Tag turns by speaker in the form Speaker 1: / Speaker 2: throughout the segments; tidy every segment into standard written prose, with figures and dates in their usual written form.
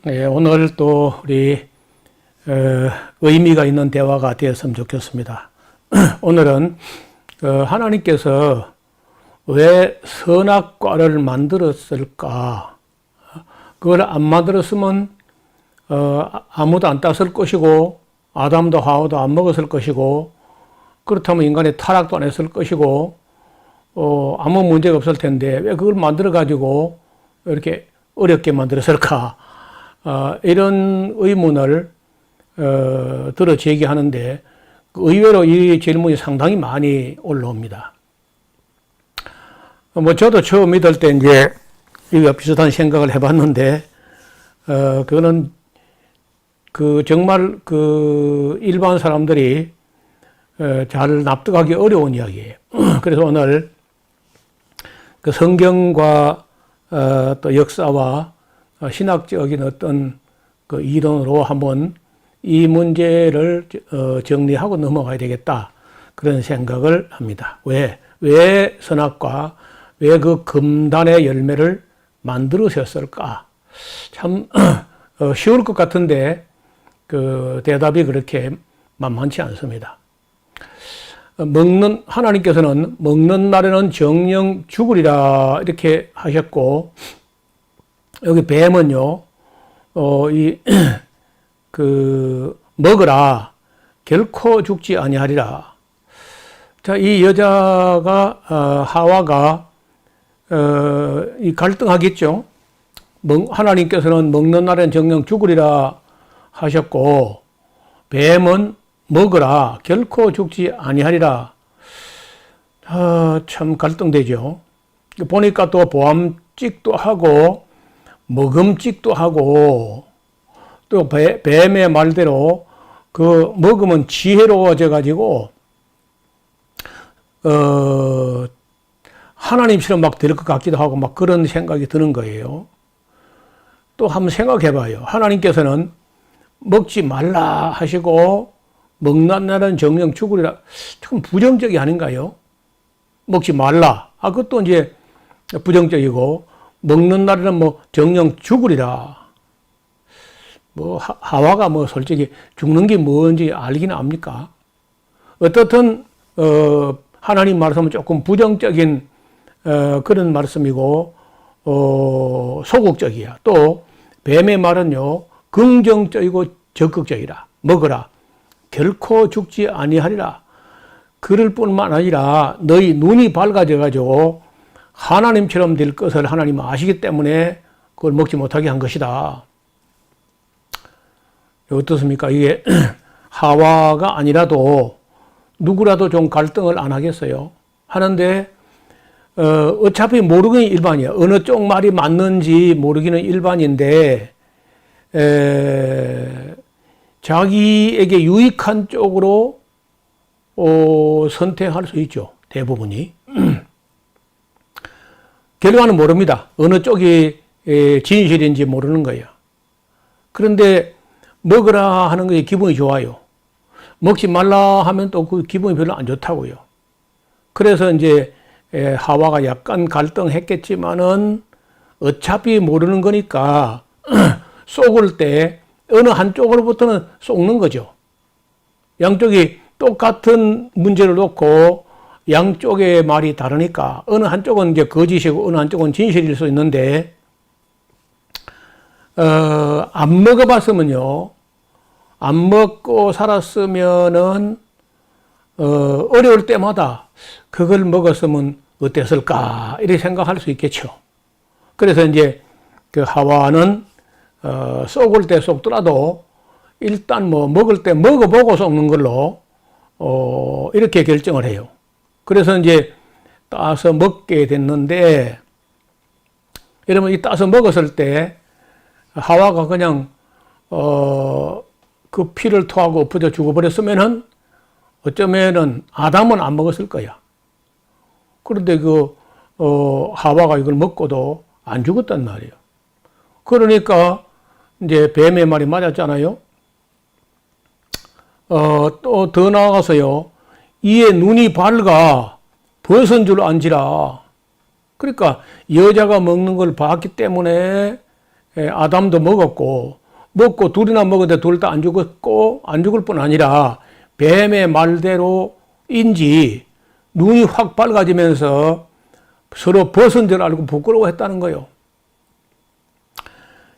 Speaker 1: 예, 오늘 또 우리 의미가 있는 대화가 되었으면 좋겠습니다. 오늘은 하나님께서 왜 선악과를 만들었을까? 그걸 안 만들었으면 아무도 안 땄을 것이고 아담도 하와도 안 먹었을 것이고 그렇다면 인간의 타락도 안 했을 것이고 아무 문제가 없을 텐데 왜 그걸 만들어 가지고 이렇게 어렵게 만들었을까? 이런 의문을 들어 제기하는데 의외로 이 질문이 상당히 많이 올라옵니다. 저도 처음 믿을 때 이제 이거 비슷한 생각을 해봤는데 그거는 정말 일반 사람들이 잘 납득하기 어려운 이야기예요. 그래서 오늘 성경과 또 역사와 신학적인 어떤 이론으로 한번 이 문제를 정리하고 넘어가야 되겠다. 그런 생각을 합니다. 왜 선악과, 왜 그 금단의 열매를 만들으셨을까? 참, 쉬울 것 같은데, 대답이 그렇게 만만치 않습니다. 하나님께서는 먹는 날에는 정령 죽으리라, 이렇게 하셨고, 여기 뱀은요, 먹으라, 결코 죽지 아니하리라. 자, 이 여자가, 하와가, 갈등하겠죠. 하나님께서는 먹는 날엔 정령 죽으리라 하셨고, 뱀은 먹으라, 결코 죽지 아니하리라. 참 갈등되죠. 보니까 또 보암찍도 하고, 먹음찍도 하고, 또 뱀의 말대로 먹으면 지혜로워져 가지고, 하나님처럼 막 될 것 같기도 하고 막 그런 생각이 드는 거예요. 또 한번 생각해 봐요. 하나님께서는 먹지 말라 하시고, 먹는 날은 정령 죽으리라. 참 부정적이 아닌가요? 먹지 말라. 그것도 이제 부정적이고, 먹는 날에는 정령 죽으리라. 하와가 솔직히 죽는 게 뭔지 알긴 압니까? 어떻든, 하나님 말씀은 조금 부정적인, 그런 말씀이고, 소극적이야. 또, 뱀의 말은요, 긍정적이고 적극적이라. 먹으라. 결코 죽지 아니하리라. 그럴 뿐만 아니라, 너희 눈이 밝아져가지고, 하나님처럼 될 것을 하나님은 아시기 때문에 그걸 먹지 못하게 한 것이다. 어떻습니까? 이게 하와가 아니라도 누구라도 좀 갈등을 안 하겠어요? 하는데 어차피 모르기는 일반이야. 어느 쪽 말이 맞는지 모르기는 일반인데 자기에게 유익한 쪽으로 선택할 수 있죠. 대부분이. 결과는 모릅니다. 어느 쪽이 진실인지 모르는 거예요. 그런데 먹으라 하는 것이 기분이 좋아요. 먹지 말라 하면 또 그 기분이 별로 안 좋다고요. 그래서 이제 하와가 약간 갈등했겠지만은 어차피 모르는 거니까 쏘을 때 어느 한쪽으로부터는 쏘는 거죠. 양쪽이 똑같은 문제를 놓고 양쪽의 말이 다르니까 어느 한쪽은 이제 거짓이고 어느 한쪽은 진실일 수 있는데 안 먹어봤으면요. 안 먹고 살았으면은 어려울 때마다 그걸 먹었으면 어땠을까 이렇게 생각할 수 있겠죠. 그래서 이제 하와는 쏘을 때 쏘더라도 일단 먹을 때 먹어보고 쏘는 걸로 이렇게 결정을 해요. 그래서 이제 따서 먹게 됐는데 여러분 이 따서 먹었을 때 하와가 그냥 그 피를 토하고 엎어져 죽어버렸으면은 어쩌면은 아담은 안 먹었을 거야. 그런데 하와가 이걸 먹고도 안 죽었단 말이에요. 그러니까 이제 뱀의 말이 맞았잖아요. 또 더 나아가서요. 이에 눈이 밝아 벗은 줄 안지라. 그러니까 여자가 먹는 걸 봤기 때문에 아담도 먹었고, 먹고 둘이나 먹었는데 둘 다 안 죽었고, 안 죽을 뿐 아니라 뱀의 말대로인지 눈이 확 밝아지면서 서로 벗은 줄 알고 부끄러워했다는 거예요.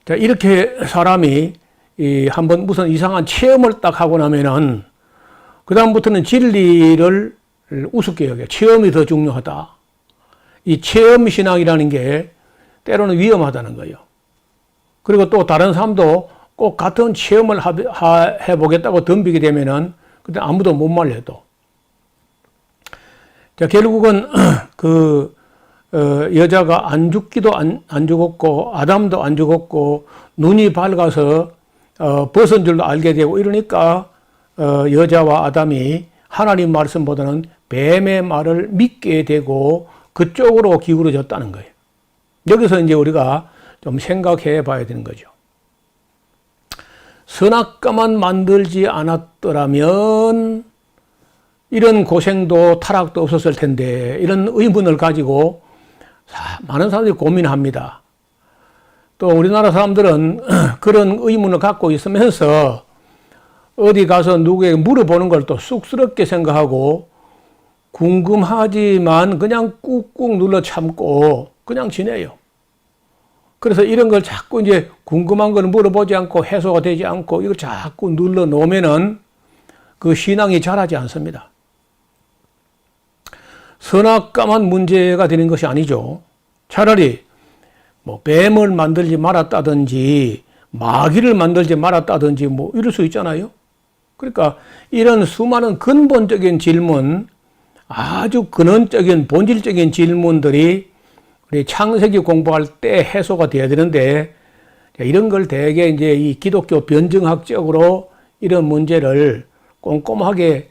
Speaker 1: 자, 이렇게 사람이 한번 무슨 이상한 체험을 딱 하고 나면은 그다음부터는 진리를 우습게 여겨요. 체험이 더 중요하다. 이 체험 신앙이라는 게 때로는 위험하다는 거예요. 그리고 또 다른 사람도 꼭 같은 체험을 해보겠다고 덤비게 되면은 그때 아무도 못 말려도. 자, 결국은 여자가 안 죽기도 안 죽었고, 아담도 안 죽었고, 눈이 밝아서 벗은 줄도 알게 되고 이러니까 여자와 아담이 하나님 말씀보다는 뱀의 말을 믿게 되고 그쪽으로 기울어졌다는 거예요. 여기서 이제 우리가 좀 생각해 봐야 되는 거죠. 선악과만 만들지 않았더라면 이런 고생도 타락도 없었을 텐데, 이런 의문을 가지고 많은 사람들이 고민합니다. 또 우리나라 사람들은 그런 의문을 갖고 있으면서 어디 가서 누구에게 물어보는 걸 또 쑥스럽게 생각하고 궁금하지만 그냥 꾹꾹 눌러 참고 그냥 지내요. 그래서 이런 걸 자꾸 이제 궁금한 걸 물어보지 않고 해소가 되지 않고 이걸 자꾸 눌러 놓으면은 그 신앙이 자라지 않습니다. 선악과만 문제가 되는 것이 아니죠. 차라리 뭐 뱀을 만들지 말았다든지 마귀를 만들지 말았다든지 뭐 이럴 수 있잖아요. 그러니까 이런 수많은 근본적인 질문, 아주 근원적인 본질적인 질문들이 우리 창세기 공부할 때 해소가 돼야 되는데, 이런 걸 대개 이제 이 기독교 변증학적으로 이런 문제를 꼼꼼하게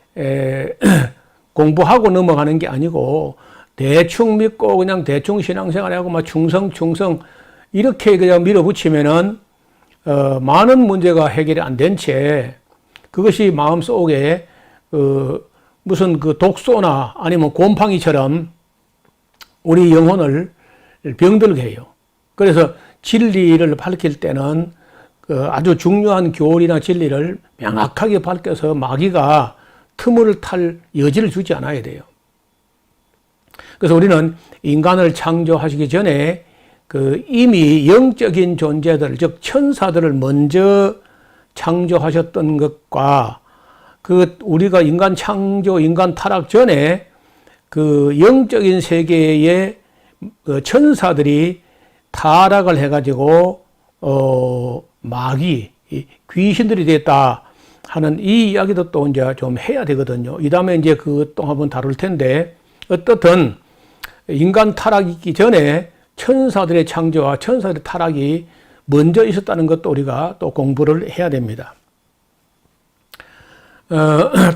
Speaker 1: 공부하고 넘어가는 게 아니고 대충 믿고 그냥 대충 신앙생활하고 막 충성 이렇게 그냥 밀어붙이면은 많은 문제가 해결이 안 된 채 그것이 마음속에 무슨 그 독소나 아니면 곰팡이처럼 우리 영혼을 병들게 해요. 그래서 진리를 밝힐 때는 아주 중요한 교리나 진리를 명확하게 밝혀서 마귀가 틈을 탈 여지를 주지 않아야 돼요. 그래서 우리는 인간을 창조하시기 전에 이미 영적인 존재들, 즉 천사들을 먼저 창조하셨던 것과 우리가 인간 창조, 인간 타락 전에 영적인 세계의 천사들이 타락을 해가지고 마귀, 귀신들이 됐다 하는 이 이야기도 또 이제 좀 해야 되거든요. 이 다음에 이제 또 한번 다룰 텐데, 어떻든 인간 타락이 있기 전에 천사들의 창조와 천사들의 타락이 먼저 있었다는 것도 우리가 또 공부를 해야 됩니다.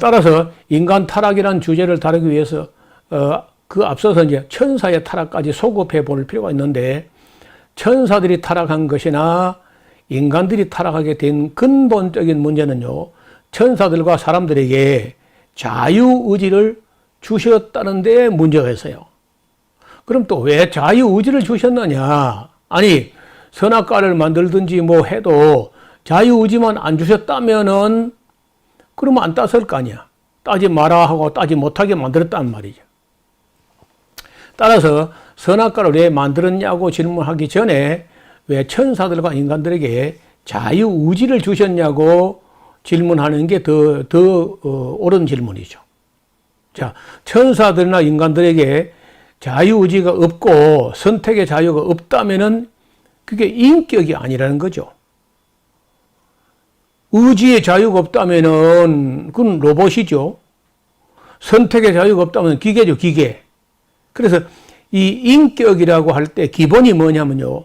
Speaker 1: 따라서 인간 타락이라는 주제를 다루기 위해서 그 앞서서 이제 천사의 타락까지 소급해 볼 필요가 있는데, 천사들이 타락한 것이나 인간들이 타락하게 된 근본적인 문제는요, 천사들과 사람들에게 자유의지를 주셨다는 데 문제가 있어요. 그럼 또 왜 자유의지를 주셨느냐? 아니, 선악과를 만들든지 뭐 해도 자유의지만 안 주셨다면은 그러면 안 땄을 거 아니야. 따지 마라 하고 따지 못하게 만들었단 말이죠. 따라서 선악과를 왜 만들었냐고 질문하기 전에 왜 천사들과 인간들에게 자유의지를 주셨냐고 질문하는 게 더 옳은 질문이죠. 자, 천사들이나 인간들에게 자유의지가 없고 선택의 자유가 없다면은 그게 인격이 아니라는 거죠. 의지의 자유가 없다면은 그건 로봇이죠. 선택의 자유가 없다면 기계죠, 기계. 그래서 이 인격이라고 할 때 기본이 뭐냐면요,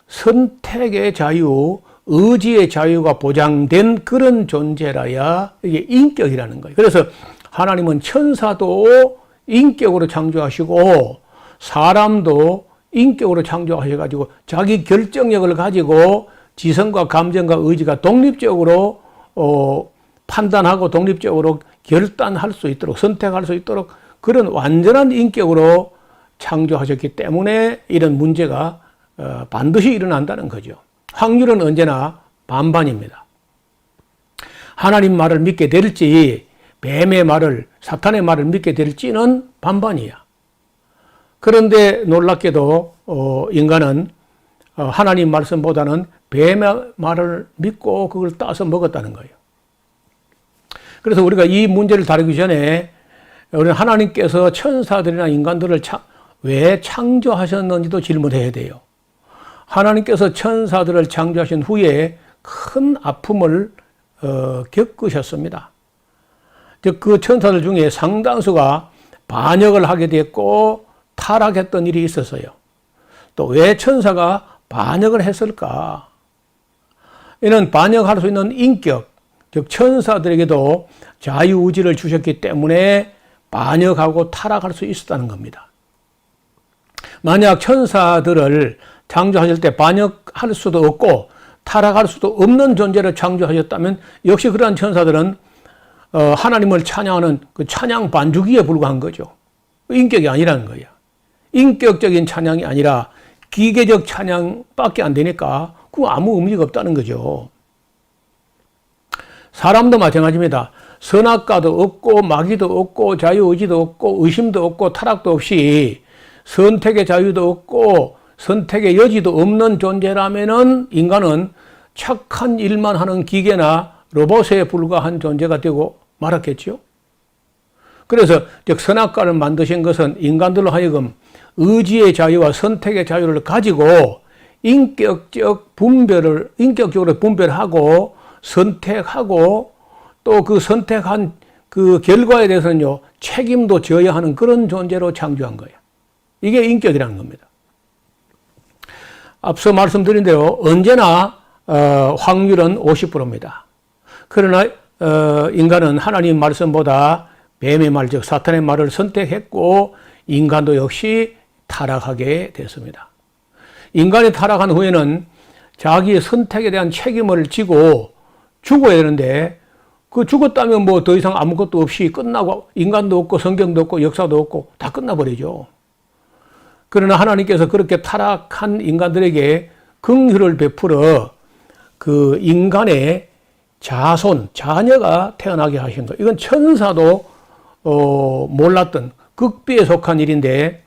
Speaker 1: 선택의 자유, 의지의 자유가 보장된 그런 존재라야 이게 인격이라는 거예요. 그래서 하나님은 천사도 인격으로 창조하시고 사람도 인격으로 창조하셔가지고 자기 결정력을 가지고 지성과 감정과 의지가 독립적으로 판단하고 독립적으로 결단할 수 있도록, 선택할 수 있도록 그런 완전한 인격으로 창조하셨기 때문에 이런 문제가 반드시 일어난다는 거죠. 확률은 언제나 반반입니다. 하나님 말을 믿게 될지 뱀의 말을, 사탄의 말을 믿게 될지는 반반이야. 그런데 놀랍게도 인간은 하나님 말씀보다는 뱀의 말을 믿고 그걸 따서 먹었다는 거예요. 그래서 우리가 이 문제를 다루기 전에 우리는 하나님께서 천사들이나 인간들을 왜 창조하셨는지도 질문해야 돼요. 하나님께서 천사들을 창조하신 후에 큰 아픔을 겪으셨습니다. 즉 그 천사들 중에 상당수가 반역을 하게 됐고 타락했던 일이 있었어요. 또 왜 천사가 반역을 했을까? 이는 반역할 수 있는 인격, 즉 천사들에게도 자유의지를 주셨기 때문에 반역하고 타락할 수 있었다는 겁니다. 만약 천사들을 창조하실 때 반역할 수도 없고 타락할 수도 없는 존재를 창조하셨다면 역시 그러한 천사들은 하나님을 찬양하는 그 찬양 반주기에 불과한 거죠. 인격이 아니라는 거예요. 인격적인 찬양이 아니라 기계적 찬양밖에 안 되니까 그거 아무 의미가 없다는 거죠. 사람도 마찬가지입니다. 선악과도 없고 마귀도 없고 자유의지도 없고 의심도 없고 타락도 없이 선택의 자유도 없고 선택의 여지도 없는 존재라면은 인간은 착한 일만 하는 기계나 로봇에 불과한 존재가 되고 말았겠죠. 그래서 즉 선악과를 만드신 것은 인간들로 하여금 의지의 자유와 선택의 자유를 가지고 인격적으로 분별하고 선택하고 또 그 선택한 그 결과에 대해서는요 책임도 져야 하는 그런 존재로 창조한 거예요. 이게 인격이라는 겁니다. 앞서 말씀드린 대로 언제나 확률은 50%입니다. 그러나 인간은 하나님 말씀보다 뱀의 말, 즉 사탄의 말을 선택했고 인간도 역시 타락하게 됐습니다. 인간이 타락한 후에는 자기의 선택에 대한 책임을 지고 죽어야 되는데 그 죽었다면 뭐 더 이상 아무것도 없이 끝나고 인간도 없고 성경도 없고 역사도 없고 다 끝나버리죠. 그러나 하나님께서 그렇게 타락한 인간들에게 긍휼을 베풀어 그 인간의 자손, 자녀가 태어나게 하신 거예요. 이건 천사도 몰랐던 극비에 속한 일인데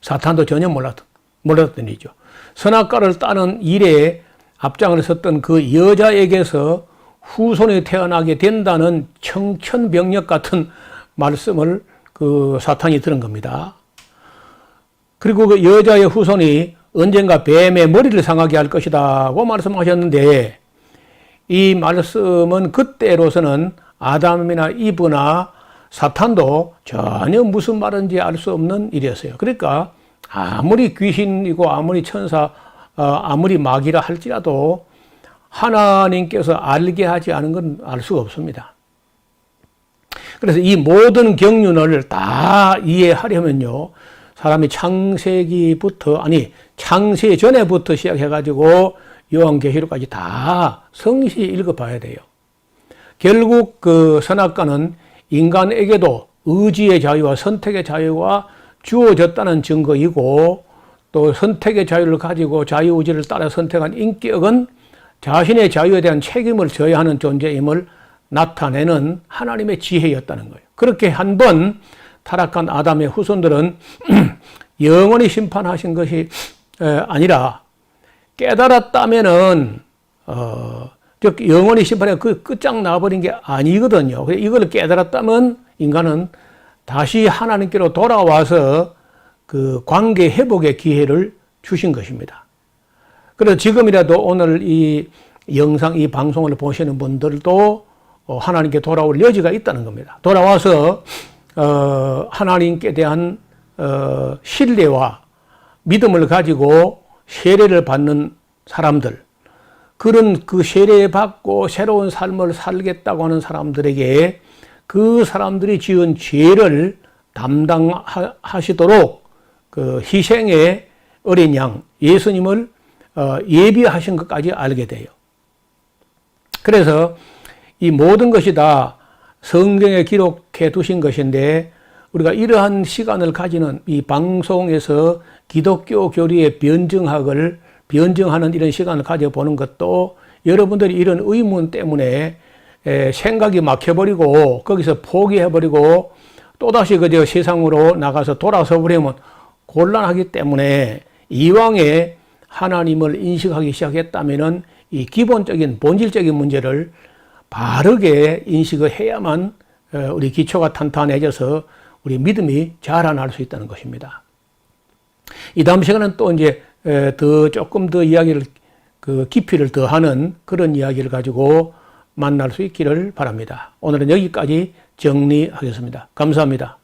Speaker 1: 사탄도 전혀 몰랐던 일이죠. 선악과를 따는 일에 앞장을 섰던 그 여자에게서 후손이 태어나게 된다는 청천벽력 같은 말씀을 그 사탄이 들은 겁니다. 그리고 그 여자의 후손이 언젠가 뱀의 머리를 상하게 할 것이라고 말씀하셨는데 이 말씀은 그때로서는 아담이나 이브나 사탄도 전혀 무슨 말인지 알 수 없는 일이었어요. 그러니까 아무리 귀신이고 아무리 천사, 아무리 마귀라 할지라도 하나님께서 알게 하지 않은 건 알 수가 없습니다. 그래서 이 모든 경륜을 다 이해하려면요, 사람이 창세기부터, 창세 전에부터 시작해가지고 요한계시록까지 다 성실히 읽어봐야 돼요. 결국 그 선악과는 인간에게도 의지의 자유와 선택의 자유가 주어졌다는 증거이고, 또 선택의 자유를 가지고 자유의지를 따라 선택한 인격은 자신의 자유에 대한 책임을 져야 하는 존재임을 나타내는 하나님의 지혜였다는 거예요. 그렇게 한번 타락한 아담의 후손들은 영원히 심판하신 것이 아니라 깨달았다면은 즉 영원히 심판해 그 끝장나버린 게 아니거든요. 이걸 깨달았다면 인간은 다시 하나님께로 돌아와서 그 관계 회복의 기회를 주신 것입니다. 그래서 지금이라도 오늘 이 영상, 이 방송을 보시는 분들도 하나님께 돌아올 여지가 있다는 겁니다. 돌아와서 하나님께 대한 신뢰와 믿음을 가지고 세례를 받는 사람들, 그런 그 세례 받고 새로운 삶을 살겠다고 하는 사람들에게 그 사람들이 지은 죄를 담당하시도록 그 희생의 어린 양 예수님을 예비하신 것까지 알게 돼요. 그래서 이 모든 것이 다 성경에 기록해 두신 것인데 우리가 이러한 시간을 가지는 이 방송에서 기독교 교리의 변증학을 변증하는 이런 시간을 가져보는 것도 여러분들이 이런 의문 때문에 생각이 막혀버리고 거기서 포기해버리고 또다시 그저 세상으로 나가서 돌아서 버리면 곤란하기 때문에 이왕에 하나님을 인식하기 시작했다면은 이 기본적인 본질적인 문제를 바르게 인식을 해야만 우리 기초가 탄탄해져서 우리 믿음이 자라날 수 있다는 것입니다. 이 다음 시간은 또 이제 조금 더 이야기를 깊이를 더하는 그런 이야기를 가지고 만날 수 있기를 바랍니다. 오늘은 여기까지 정리하겠습니다. 감사합니다.